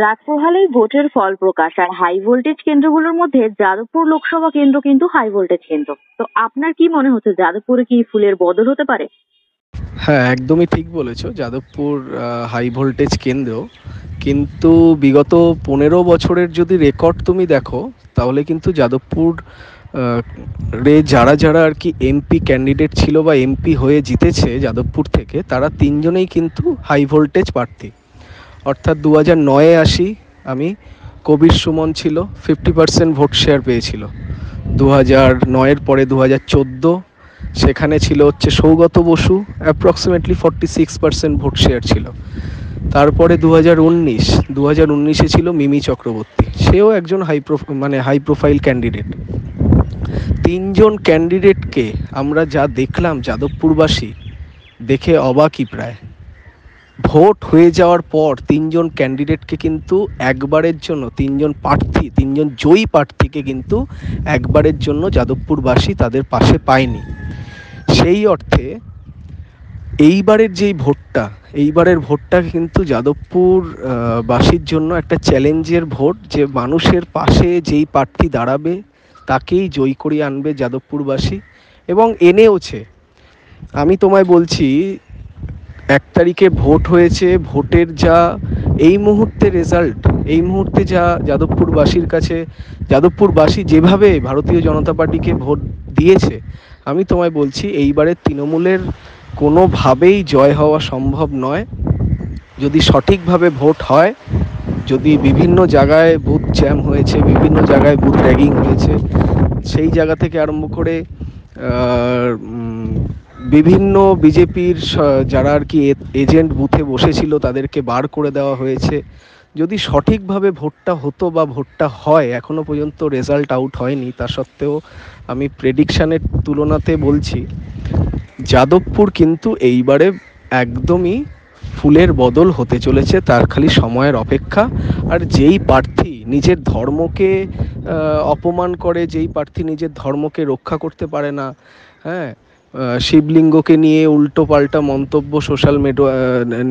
রাত পোহালেই ভোটের ফল প্রকাশ, আর high voltage কেন্দ্রগুলোর মধ্যে যাদবপুর লোকসভা কেন্দ্র কিন্তু হাই ভোল্টেজ কেন্দ্র। তো আপনার কি মনে হচ্ছে, যাদবপুরে কি ফুলের বদল হতে পারে? হ্যাঁ, একদমই ঠিক বলেছো। যাদবপুর হাই ভোল্টেজ কেন্দ্র, কিন্তু বিগত 15 বছরের যদি রেকর্ড তুমি দেখো, তাহলে কিন্তু যাদবপুর রে যারা যারা আর কি এমপি ক্যান্ডিডেট ছিল বা এমপি হয়ে জিতেছে যাদবপুর থেকে, তারা তিনজনেই কিন্তু হাই ভোল্টেজ প্রার্থী। অর্থাৎ 2009-এ আসি আমি, কবির সুমন ছিল, 50% ভোট শেয়ার পেয়েছিল। 2009-এর পরে 2014, সেখানে ছিল হচ্ছে Saugata Basu, approximately 46% vote share ছিল। তারপরে 2019-এ ছিল মিমি চক্রবর্তী, সেও একজন হাই প্রোফাইল ক্যান্ডিডেট। তিনজন ক্যান্ডিডেটকে আমরা যা দেখলাম যাদবপুরবাসী দেখে অবাকই প্রায়। ভোট হয়ে যাওয়ার পর তিনজন ক্যান্ডিডেটকে কিন্তু একবারের জন্য, তিনজন জয়ী প্রার্থীকে কিন্তু একবারের জন্য যাদবপুরবাসী তাদের পাশে পায়নি। সেই অর্থে এইবারের ভোটটা কিন্তু যাদবপুর বাসীর জন্য একটা চ্যালেঞ্জের ভোট, যে মানুষের পাশে যেই প্রার্থী দাঁড়াবে তাকেই জয়ী করিয়ে আনবে যাদবপুরবাসী, এবং এনেওছে। আমি তোমায় বলছি, 1 তারিখে ভোট হয়েছে, ভোটের যা এই মুহূর্তে রেজাল্ট, এই মুহূর্তে যা যাদবপুরবাসীর কাছে, যাদবপুরবাসী যেভাবে ভারতীয় জনতা পার্টিকে ভোট দিয়েছে, আমি তোমায় বলছি এইবারের তৃণমূলের কোনোভাবেই জয় হওয়া সম্ভব নয়। যদি সঠিকভাবে ভোট হয়, যদি বিভিন্ন জায়গায় বুথ জ্যাম হয়েছে, বিভিন্ন জায়গায় বুথ র্যাগিং হয়েছে, সেই জায়গা থেকে আরম্ভ করে বিভিন্ন বিজেপির যারা আর কি এজেন্ট বুথে বসেছিল তাদেরকে বার করে দেওয়া হয়েছে। যদি সঠিকভাবে ভোটটা হতো বা ভোটটা হয়, এখনো পর্যন্ত রেজাল্ট আউট হয়নি, তা সত্ত্বেও আমি প্রেডিকশানের তুলনাতে বলছি যাদবপুর কিন্তু এইবারে একদমই ফুলের বদল হতে চলেছে, তার খালি সময়ের অপেক্ষা। আর যেই প্রার্থী নিজের ধর্মকে অপমান করে, যেই প্রার্থী নিজের ধর্মকে রক্ষা করতে পারে না, হ্যাঁ, শিবলিঙ্গকে নিয়ে উল্টো পাল্টা মন্তব্য সোশ্যাল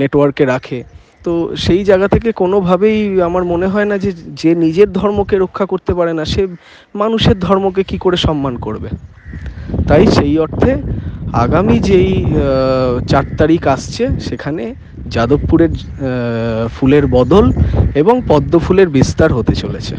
নেটওয়ার্কে রাখে, তো সেই জায়গা থেকে কোনোভাবেই আমার মনে হয় না যে যে নিজের ধর্মকে রক্ষা করতে পারে না, সে মানুষের ধর্মকে কি করে সম্মান করবে। তাই সেই অর্থে আগামী যেই 4 তারিখ আসছে, সেখানে যাদবপুরের ফুলের বদল এবং পদ্ম ফুলের বিস্তার হতে চলেছে।